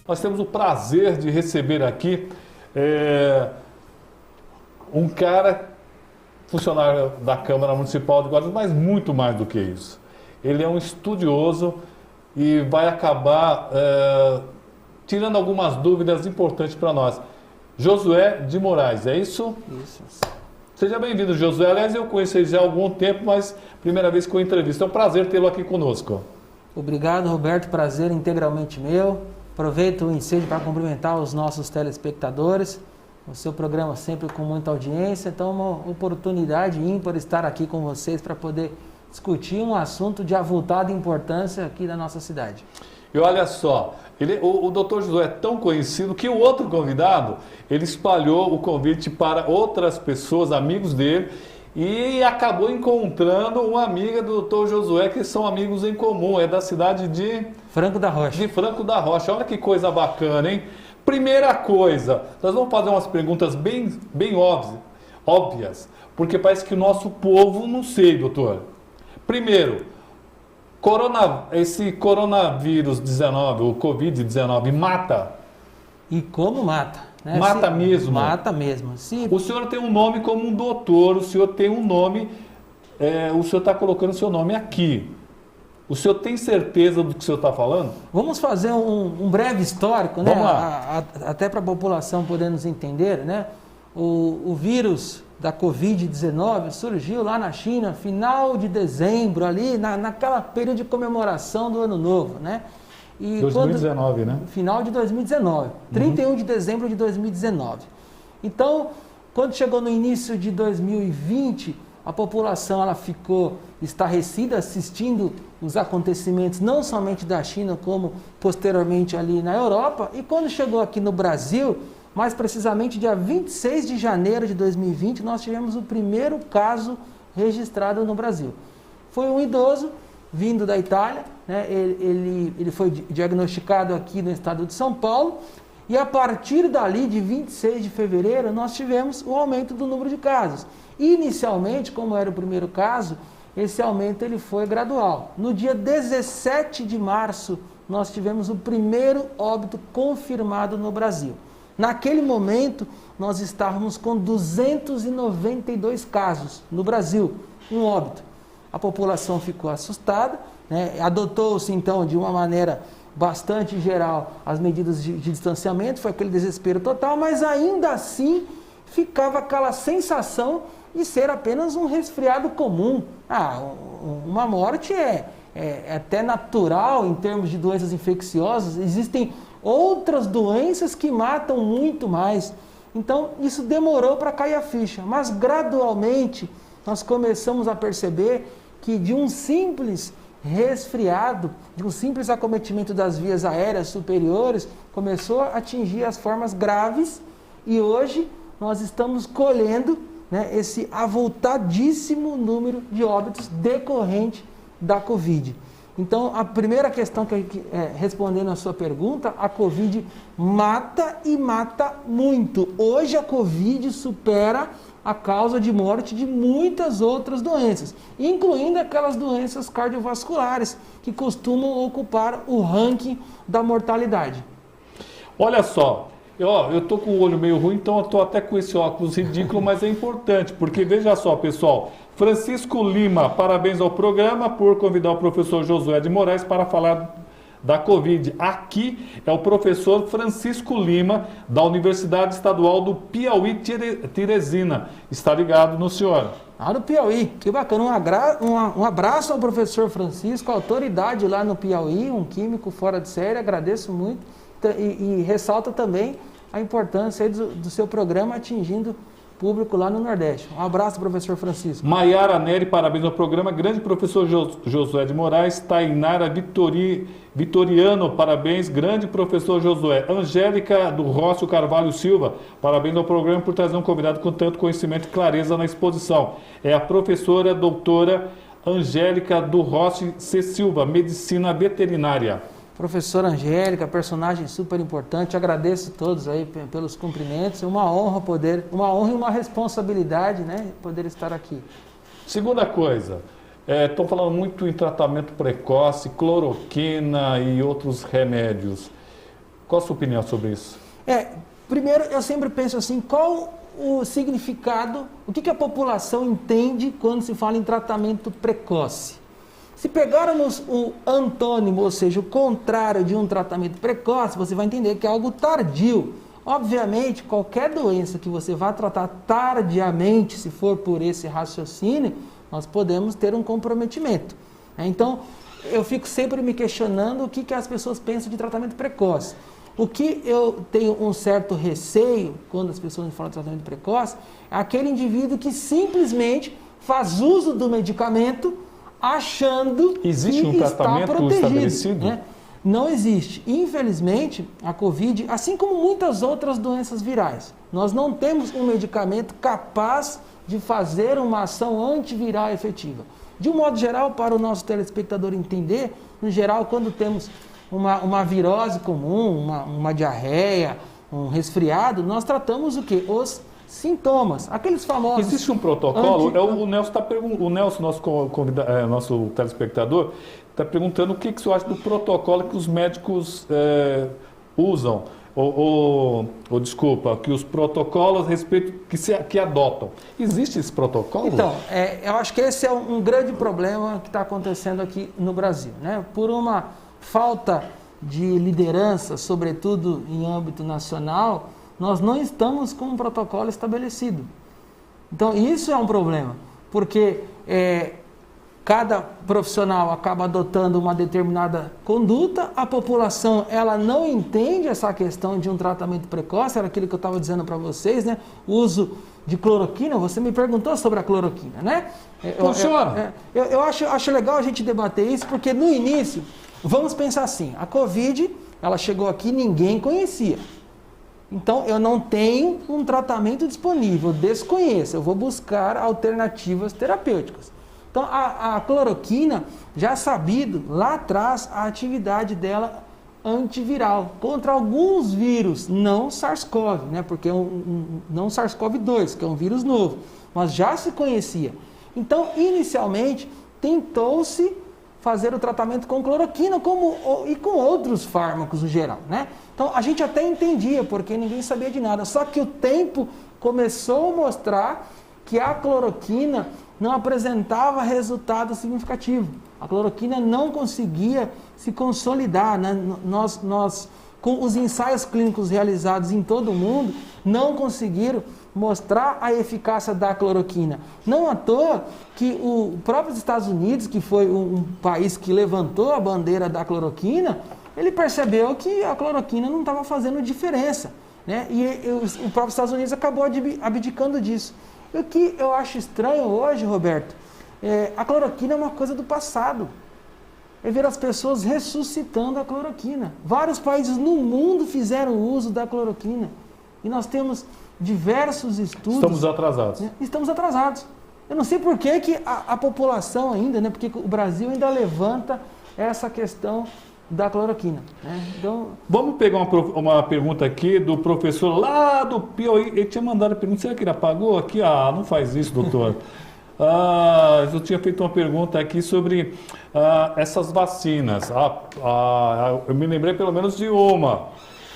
Nós temos o prazer de receber aqui um cara, funcionário da Câmara Municipal de Guarulhos, mas muito mais do que isso. Ele é um estudioso e vai acabar tirando algumas dúvidas importantes para nós. Josué de Moraes, é isso? Isso. Seja bem-vindo, Josué. Aliás, eu conheço ele já há algum tempo, mas primeira vez que eu entrevisto. É um prazer tê-lo aqui conosco. Obrigado, Roberto. Prazer integralmente meu. Aproveito o ensejo para cumprimentar os nossos telespectadores. O seu programa sempre com muita audiência. Então, uma oportunidade ímpar estar aqui com vocês para poder discutir um assunto de avultada importância aqui da nossa cidade. E olha só, o doutor Josué é tão conhecido que o outro convidado, ele espalhou o convite para outras pessoas, amigos dele, e acabou encontrando uma amiga do doutor Josué, que são amigos em comum, é da cidade de Franco da Rocha. De Franco da Rocha. Olha que coisa bacana, hein? Primeira coisa, nós vamos fazer umas perguntas bem óbvias, porque parece que o nosso povo não sei, doutor. Primeiro, esse coronavírus 19, o Covid-19, mata? E como mata? Né? Mata mesmo? Mata mesmo. O senhor tem um nome como um doutor, o senhor tem um nome, o senhor está colocando o seu nome aqui. O senhor tem certeza do que o senhor está falando? Vamos fazer um breve histórico, né? Vamos lá. Até para a população poder nos entender, né? O vírus da Covid-19 surgiu lá na China, final de dezembro, ali naquela período de comemoração do Ano Novo, né? E 2019, né? Final de 2019, 31 de dezembro de 2019. Então, quando chegou no início de 2020, a população ela ficou estarrecida assistindo os acontecimentos não somente da China, como posteriormente ali na Europa. E quando chegou aqui no Brasil, mais precisamente dia 26 de janeiro de 2020, nós tivemos o primeiro caso registrado no Brasil. Foi um idoso vindo da Itália, né? Ele foi diagnosticado aqui no estado de São Paulo, e a partir dali, de 26 de fevereiro, nós tivemos o aumento do número de casos. Inicialmente, como era o primeiro caso, esse aumento ele foi gradual. No dia 17 de março, nós tivemos o primeiro óbito confirmado no Brasil. Naquele momento, nós estávamos com 292 casos no Brasil, um óbito. A população ficou assustada, né? Adotou-se então de uma maneira bastante geral as medidas de distanciamento, foi aquele desespero total, mas ainda assim ficava aquela sensação de ser apenas um resfriado comum. Uma morte é até natural em termos de doenças infecciosas, existem outras doenças que matam muito mais. Então isso demorou para cair a ficha, mas gradualmente nós começamos a perceber que de um simples resfriado, de um simples acometimento das vias aéreas superiores, começou a atingir as formas graves, e hoje nós estamos colhendo, né, esse avultadíssimo número de óbitos decorrente da Covid. Então, a primeira questão, respondendo a sua pergunta, a Covid mata e mata muito. Hoje a Covid supera a causa de morte de muitas outras doenças, incluindo aquelas doenças cardiovasculares que costumam ocupar o ranking da mortalidade. Olha só, eu tô com o olho meio ruim, então eu tô até com esse óculos ridículo, mas é importante, porque veja só, pessoal, Francisco Lima, parabéns ao programa por convidar o professor Josué de Moraes para falar da Covid. Aqui é o professor Francisco Lima, da Universidade Estadual do Piauí, Teresina. Está ligado no senhor? No Piauí, que bacana. Um abraço ao professor Francisco, autoridade lá no Piauí, um químico fora de série, agradeço muito. E ressalta também a importância do seu programa atingindo público lá no Nordeste. Um abraço, professor Francisco. Maiara Neri, parabéns ao programa. Grande professor Josué de Moraes. Tainara Vitoriano, parabéns. Grande professor Josué. Angélica do Rócio Carvalho Silva, parabéns ao programa por trazer um convidado com tanto conhecimento e clareza na exposição. É a professora doutora Angélica do Rócio C. Silva, Medicina Veterinária. Professora Angélica, personagem super importante, agradeço a todos aí pelos cumprimentos, uma honra e uma responsabilidade, né, poder estar aqui. Segunda coisa, estão falando muito em tratamento precoce, cloroquina e outros remédios. Qual a sua opinião sobre isso? Primeiro, eu sempre penso assim, qual o significado, o que a população entende quando se fala em tratamento precoce? Se pegarmos o antônimo, ou seja, o contrário de um tratamento precoce, você vai entender que é algo tardio. Obviamente, qualquer doença que você vá tratar tardiamente, se for por esse raciocínio, nós podemos ter um comprometimento. Então, eu fico sempre me questionando o que as pessoas pensam de tratamento precoce. O que eu tenho um certo receio, quando as pessoas falam de tratamento precoce, é aquele indivíduo que simplesmente faz uso do medicamento achando que está protegido. Estabelecido? Né? Não existe. Infelizmente, a Covid, assim como muitas outras doenças virais, nós não temos um medicamento capaz de fazer uma ação antiviral efetiva. De um modo geral, para o nosso telespectador entender, no geral, quando temos uma virose comum, uma diarreia, um resfriado, nós tratamos o quê? Os sintomas, aqueles famosos... Existe um protocolo? O Nelson, nosso telespectador, está perguntando o que você acha do protocolo que os médicos usam, desculpa, que os protocolos a respeito que adotam. Existe esse protocolo? Então, eu acho que esse é um grande problema que está acontecendo aqui no Brasil, né? Por uma falta de liderança, sobretudo em âmbito nacional, nós não estamos com um protocolo estabelecido. Então, isso é um problema, porque cada profissional acaba adotando uma determinada conduta, a população ela não entende essa questão de um tratamento precoce, era aquilo que eu estava dizendo para vocês, né? O uso de cloroquina, você me perguntou sobre a cloroquina, né? Funciona. Eu acho legal a gente debater isso, porque no início, vamos pensar assim, a Covid, ela chegou aqui, ninguém conhecia. Então, eu não tenho um tratamento disponível, eu desconheço, eu vou buscar alternativas terapêuticas. Então, a cloroquina, já sabido lá atrás a atividade dela antiviral contra alguns vírus, não SARS-CoV, né? Porque não SARS-CoV-2, que é um vírus novo, mas já se conhecia. Então, inicialmente, tentou-se fazer o tratamento com cloroquina e com outros fármacos no geral, né? Então, a gente até entendia, porque ninguém sabia de nada. Só que o tempo começou a mostrar que a cloroquina não apresentava resultado significativo. A cloroquina não conseguia se consolidar, né? Nós, com os ensaios clínicos realizados em todo o mundo, não conseguiram mostrar a eficácia da cloroquina. Não à toa que o próprio Estados Unidos, que foi um país que levantou a bandeira da cloroquina, ele percebeu que a cloroquina não estava fazendo diferença, né? E o próprio Estados Unidos acabou abdicando disso. O que eu acho estranho hoje, Roberto, a cloroquina é uma coisa do passado. É ver as pessoas ressuscitando a cloroquina. Vários países no mundo fizeram uso da cloroquina. E nós temos diversos estudos... Estamos atrasados. Né? Estamos atrasados. Eu não sei por que a população ainda, né? Porque o Brasil ainda levanta essa questão da cloroquina, né? Então... Vamos pegar uma pergunta aqui do professor lá do Piauí. Ele tinha mandado a pergunta, será que ele apagou aqui? Não faz isso, doutor. Eu tinha feito uma pergunta aqui sobre essas vacinas. Eu me lembrei pelo menos de uma.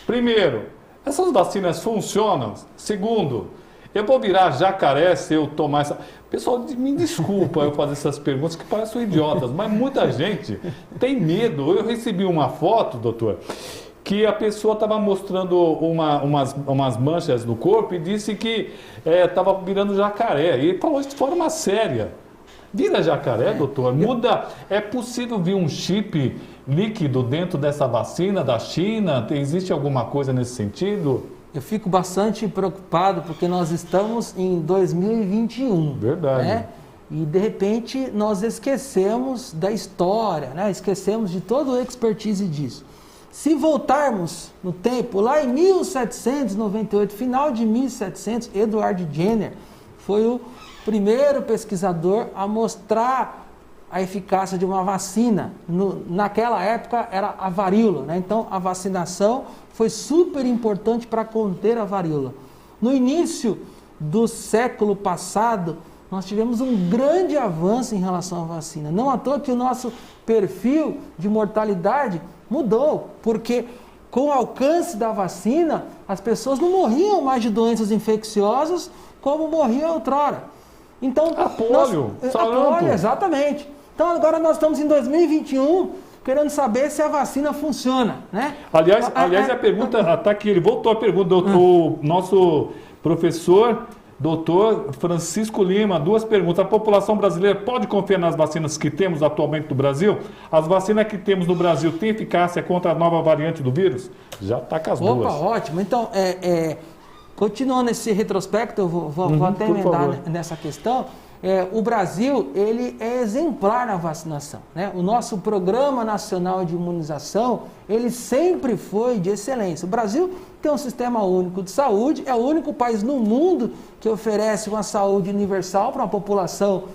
Primeiro, essas vacinas funcionam? Segundo, eu vou virar jacaré se eu tomar essa... Pessoal, me desculpa eu fazer essas perguntas que parecem idiotas, mas muita gente tem medo. Eu recebi uma foto, doutor, que a pessoa estava mostrando umas manchas no corpo e disse que estava virando jacaré. E ele falou isso de forma séria. Vira jacaré, doutor? Muda. É possível vir um chip líquido dentro dessa vacina da China? Existe alguma coisa nesse sentido? Eu fico bastante preocupado porque nós estamos em 2021. Verdade. Né? E, de repente, nós esquecemos da história, né? Esquecemos de toda a expertise disso. Se voltarmos no tempo, lá em 1798, final de 1700, Edward Jenner foi o primeiro pesquisador a mostrar a eficácia de uma vacina. Naquela época era a varíola, né? Então a vacinação foi super importante para conter a varíola. No início do século passado, nós tivemos um grande avanço em relação à vacina. Não à toa que o nosso perfil de mortalidade mudou, porque com o alcance da vacina, as pessoas não morriam mais de doenças infecciosas como morriam outrora. Então, polio, polio, exatamente. Então agora nós estamos em 2021 querendo saber se a vacina funciona, né? Aliás, a pergunta está aqui, ele voltou a pergunta, o nosso professor, doutor Francisco Lima, 2 perguntas. A população brasileira pode confiar nas vacinas que temos atualmente no Brasil? As vacinas que temos no Brasil têm eficácia contra a nova variante do vírus? Já está com as duas. Ótimo. Então, continuando esse retrospecto, eu vou até emendar nessa questão. O Brasil, ele é exemplar na vacinação, né? O nosso Programa Nacional de Imunização, ele sempre foi de excelência. O Brasil tem um sistema único de saúde, é o único país no mundo que oferece uma saúde universal para uma população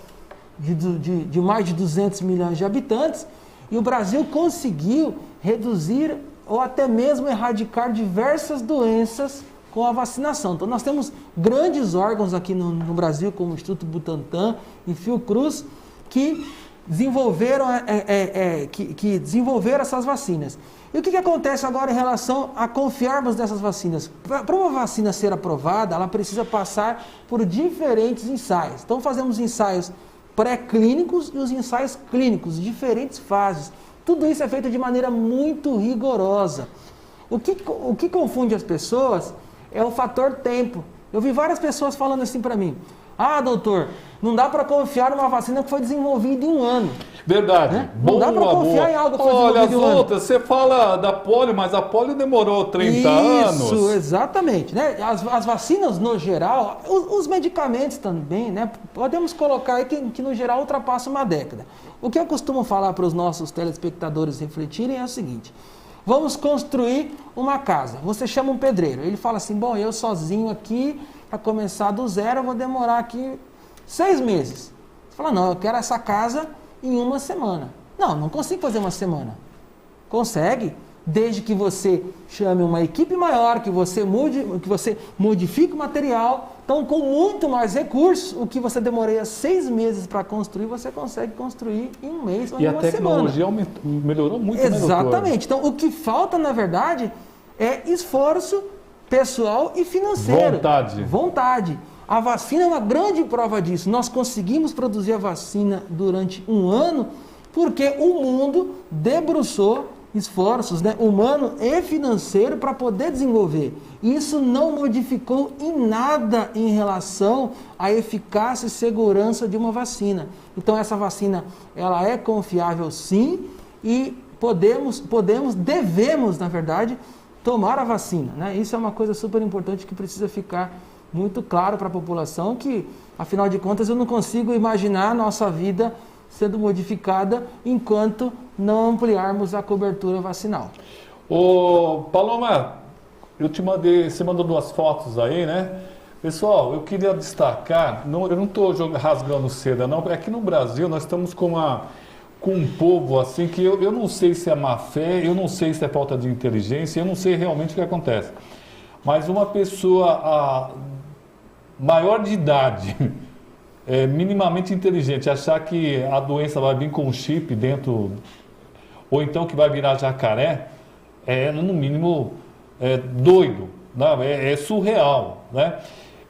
de mais de 200 milhões de habitantes, e o Brasil conseguiu reduzir ou até mesmo erradicar diversas doenças com a vacinação. Então nós temos grandes órgãos aqui no Brasil, como o Instituto Butantan e Fiocruz, que desenvolveram, que desenvolveram essas vacinas. E o que acontece agora em relação a confiarmos nessas vacinas? Para uma vacina ser aprovada, ela precisa passar por diferentes ensaios. Então fazemos ensaios pré-clínicos e os ensaios clínicos, em diferentes fases. Tudo isso é feito de maneira muito rigorosa. O que confunde as pessoas é o fator tempo. Eu vi várias pessoas falando assim para mim: ah, doutor, não dá para confiar numa vacina que foi desenvolvida em 1 ano. Verdade. Né? Não dá para confiar em algo que foi desenvolvido em 1 ano. Olha, as outras, você fala da polio, mas a polio demorou 30 anos. Isso, exatamente. Né? As vacinas, no geral, os medicamentos também, né? Podemos colocar aí que no geral ultrapassa uma década. O que eu costumo falar para os nossos telespectadores refletirem é o seguinte: vamos construir uma casa. Você chama um pedreiro. Ele fala assim: bom, eu sozinho aqui, para começar do zero, eu vou demorar aqui 6 meses. Você fala: não, eu quero essa casa em 1 semana. Não consigo fazer 1 semana. Consegue, desde que você chame uma equipe maior, que você modifique o material. Então, com muito mais recursos, o que você demoraria 6 meses para construir, você consegue construir em 1 mês ou em 1 semana. E a tecnologia melhorou muito, exatamente. Então, o que falta, na verdade, é esforço pessoal e financeiro. Vontade. A vacina é uma grande prova disso. Nós conseguimos produzir a vacina durante 1 ano porque o mundo debruçou esforços, né, humano e financeiro para poder desenvolver. Isso não modificou em nada em relação à eficácia e segurança de uma vacina. Então essa vacina, ela é confiável sim, e devemos, na verdade, tomar a vacina, né? Isso é uma coisa super importante que precisa ficar muito claro para a população, que, afinal de contas, eu não consigo imaginar a nossa vida sendo modificada enquanto não ampliarmos a cobertura vacinal. Ô, Paloma, você mandou 2 fotos aí, né? Pessoal, eu queria destacar, eu não estou rasgando seda, não, é que no Brasil nós estamos com um povo assim que eu não sei se é má fé, eu não sei se é falta de inteligência, eu não sei realmente o que acontece. Mas uma pessoa maior de idade, minimamente inteligente, achar que a doença vai vir com um chip dentro, ou então que vai virar jacaré, no mínimo doido, né? É surreal, né?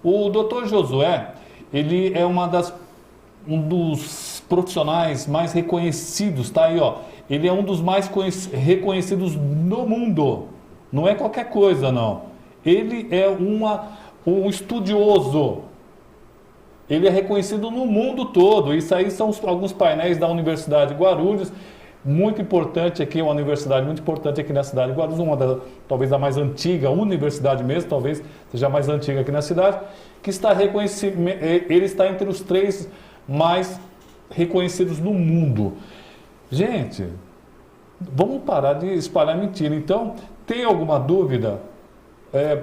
O Dr. Josué, ele é um dos profissionais mais reconhecidos, tá aí, ó. Ele é um dos mais reconhecidos no mundo. Não é qualquer coisa, não. Ele é um estudioso. Ele é reconhecido no mundo todo. Isso aí são alguns painéis da Universidade de Guarulhos, muito importante aqui, uma universidade muito importante aqui na cidade de Guarulhos, talvez a mais antiga universidade mesmo, talvez seja a mais antiga aqui na cidade, que está reconhecido, ele está entre os 3 mais reconhecidos no mundo. Gente, vamos parar de espalhar mentira. Então, tem alguma dúvida?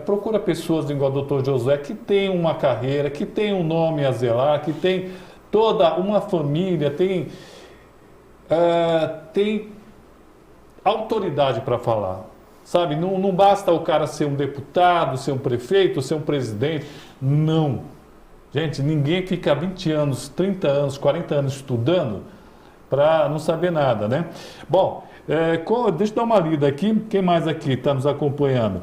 Procura pessoas igual o Dr. Josué, que tem uma carreira, que tem um nome a zelar, que tem toda uma família, tem autoridade para falar, sabe? Não basta o cara ser um deputado, ser um prefeito, ser um presidente, não. Gente, ninguém fica 20 anos, 30 anos, 40 anos estudando para não saber nada, né? Bom, Deixa eu dar uma lida aqui. Quem mais aqui está nos acompanhando?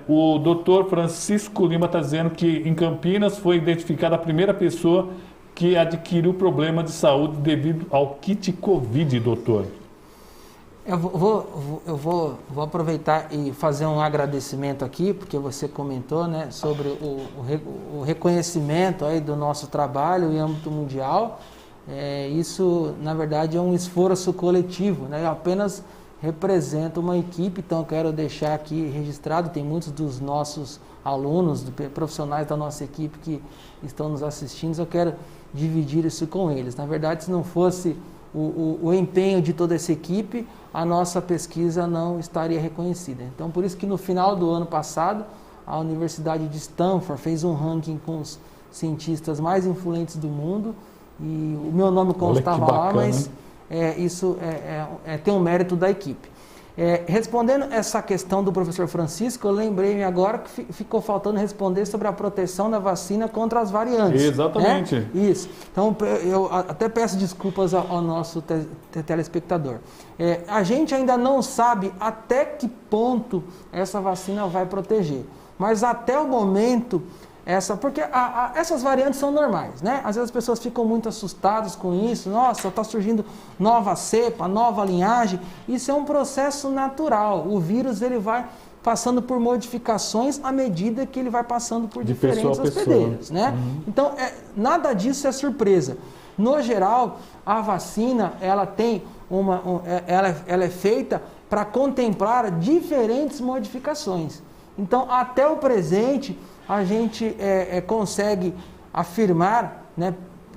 O doutor Francisco Lima está dizendo que em Campinas foi identificada a primeira pessoa que adquiriu problema de saúde devido ao kit Covid, doutor. Eu vou aproveitar e fazer um agradecimento aqui, porque você comentou, né, sobre o reconhecimento aí do nosso trabalho em âmbito mundial. Isso, na verdade, é um esforço coletivo, né? Eu apenas represento uma equipe, então eu quero deixar aqui registrado, tem muitos dos nossos alunos, profissionais da nossa equipe que estão nos assistindo, eu quero dividir isso com eles. Na verdade, se não fosse o empenho de toda essa equipe, a nossa pesquisa não estaria reconhecida. Então, por isso que no final do ano passado, a Universidade de Stanford fez um ranking com os cientistas mais influentes do mundo, e o meu nome constava lá, mas isso tem um mérito da equipe. Respondendo essa questão do professor Francisco, eu lembrei-me agora que ficou faltando responder sobre a proteção da vacina contra as variantes. Exatamente. Né? Isso. Então, eu até peço desculpas ao nosso telespectador. A gente ainda não sabe até que ponto essa vacina vai proteger. Mas até o momento... Porque essas variantes são normais, né? Às vezes as pessoas ficam muito assustadas com isso. Nossa, está surgindo nova cepa, nova linhagem. Isso é um processo natural. O vírus ele vai passando por modificações à medida que ele vai passando por diferentes hospedeiros, né? Então, nada disso é surpresa. No geral, a vacina ela tem ela é feita para contemplar diferentes modificações. Então, até o presente, a gente consegue afirmar, né,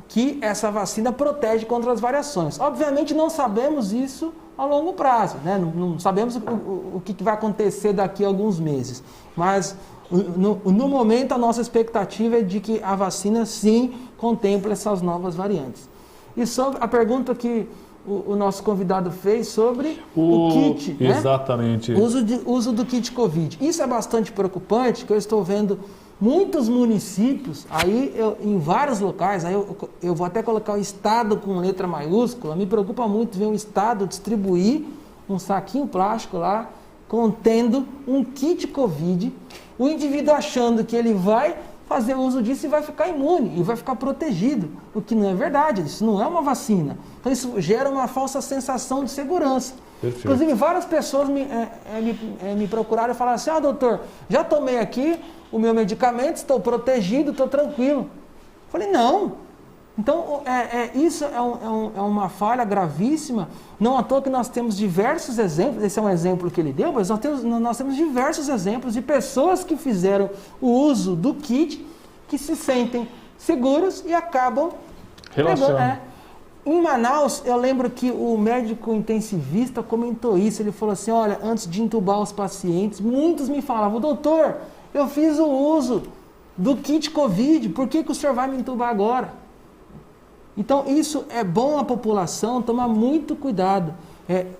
que essa vacina protege contra as variações. Obviamente não sabemos isso a longo prazo, né? Não sabemos o que vai acontecer daqui a alguns meses, mas no momento a nossa expectativa é de que a vacina sim contemple essas novas variantes. E sobre a pergunta que o nosso convidado fez sobre o kit, né? Exatamente. Uso do kit Covid. Isso é bastante preocupante, que eu estou vendo muitos municípios, aí em vários locais, aí eu vou até colocar o estado com letra maiúscula, me preocupa muito ver um estado distribuir um saquinho plástico lá, contendo um kit Covid, o indivíduo achando que ele vai fazer uso disso e vai ficar imune, e vai ficar protegido, o que não é verdade, isso não é uma vacina. Então isso gera uma falsa sensação de segurança. Perfeito. Inclusive várias pessoas me procuraram e falaram assim, doutor, já tomei aqui o meu medicamento, estou protegido, estou tranquilo. Eu falei, não. Então, isso é uma falha gravíssima. Não à toa que nós temos diversos exemplos, esse é um exemplo que ele deu, mas nós temos diversos exemplos de pessoas que fizeram o uso do kit, que se sentem seguros e acabam relaxando. Em Manaus, eu lembro que o médico intensivista comentou isso, ele falou assim, olha, antes de entubar os pacientes, muitos me falavam, doutor, eu fiz o uso do kit Covid, por que o senhor vai me entubar agora? Então, isso é bom a população tomar muito cuidado.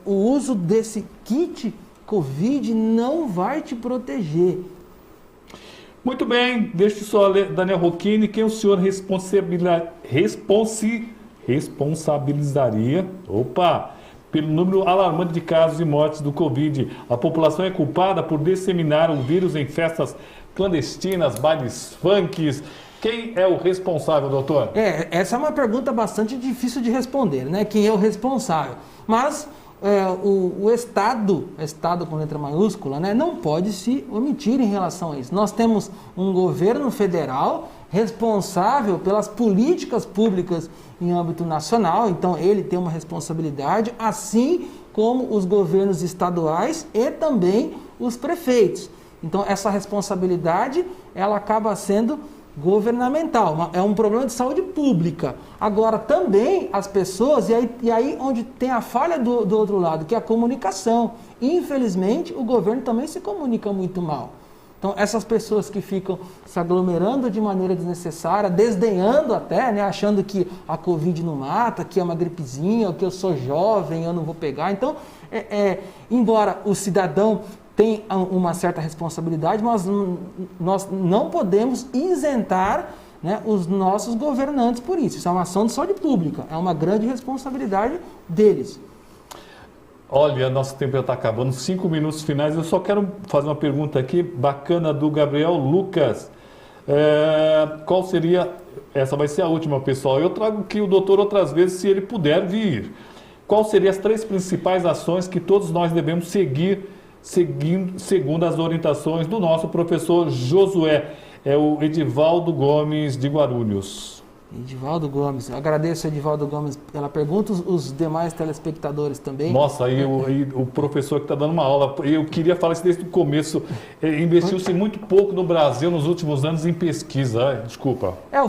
O uso desse kit Covid não vai te proteger. Muito bem, deixa eu só ler, Daniel Rocchini, quem o senhor responsabilizaria pelo número alarmante de casos e mortes do Covid? A população é culpada por disseminar o vírus em festas clandestinas, bailes funks. Quem é o responsável, doutor? Essa é uma pergunta bastante difícil de responder, né? Quem é o responsável? Mas o Estado com letra maiúscula, né, não pode se omitir em relação a isso. Nós temos um governo federal responsável pelas políticas públicas em âmbito nacional, então ele tem uma responsabilidade, assim como os governos estaduais e também os prefeitos. Então essa responsabilidade, ela acaba sendo governamental, é um problema de saúde pública. Agora também as pessoas, e aí onde tem a falha do outro lado, que é a comunicação. Infelizmente o governo também se comunica muito mal. Então essas pessoas que ficam se aglomerando de maneira desnecessária, desdenhando até, né, achando que a Covid não mata, que é uma gripezinha, que eu sou jovem, eu não vou pegar. Então, embora o cidadão tem uma certa responsabilidade, mas nós não podemos isentar, né, os nossos governantes por isso. Isso é uma ação de saúde pública, é uma grande responsabilidade deles. Olha, nosso tempo já está acabando, 5 minutos finais. Eu só quero fazer uma pergunta aqui, bacana, do Gabriel Lucas. Qual seria, essa vai ser a última, pessoal, eu trago aqui o doutor outras vezes, se ele puder vir. Qual seriam as 3 principais ações que todos nós devemos seguir, segundo as orientações do nosso professor Josué? É o Edivaldo Gomes de Guarulhos. Edivaldo Gomes, eu agradeço, Edivaldo Gomes, pela pergunta, os demais telespectadores também. Nossa, aí o professor que está dando uma aula, eu queria falar isso desde o começo, investiu-se muito pouco no Brasil nos últimos anos em pesquisa. Desculpa. Eu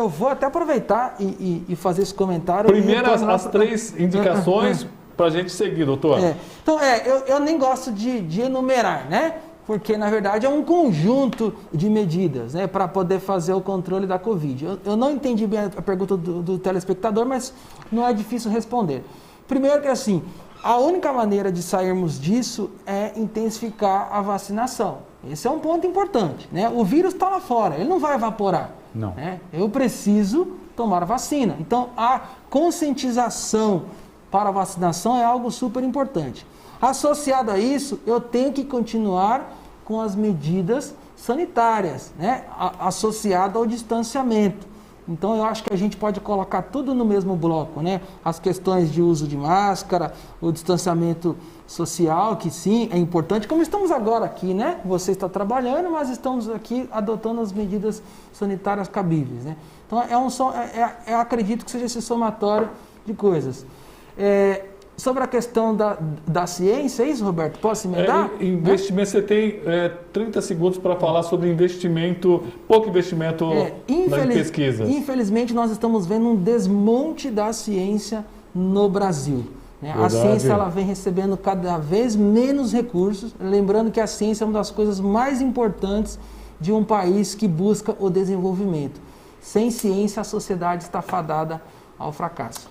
vou até aproveitar e fazer esse comentário. Primeiro as 3 indicações para a gente seguir, doutor. Então, eu nem gosto de enumerar, né? Porque, na verdade, é um conjunto de medidas, né, para poder fazer o controle da Covid. Eu não entendi bem a pergunta do telespectador, mas não é difícil responder. Primeiro que, assim, a única maneira de sairmos disso é intensificar a vacinação. Esse é um ponto importante, né? O vírus está lá fora, ele não vai evaporar. Não. Né? Eu preciso tomar a vacina. Então, a conscientização para a vacinação é algo super importante. Associado a isso, eu tenho que continuar com as medidas sanitárias, né? Associado ao distanciamento. Então, eu acho que a gente pode colocar tudo no mesmo bloco, né? As questões de uso de máscara, o distanciamento social, que sim, é importante, como estamos agora aqui, né? Você está trabalhando, mas estamos aqui adotando as medidas sanitárias cabíveis, né? Então, eu acredito que seja esse somatório de coisas. Sobre a questão da ciência, é isso, Roberto? Posso emendar? Investimento, você tem 30 segundos para falar sobre investimento, pouco investimento nas pesquisas. Infelizmente, nós estamos vendo um desmonte da ciência no Brasil. Né? A ciência ela vem recebendo cada vez menos recursos, lembrando que a ciência é uma das coisas mais importantes de um país que busca o desenvolvimento. Sem ciência, a sociedade está fadada ao fracasso.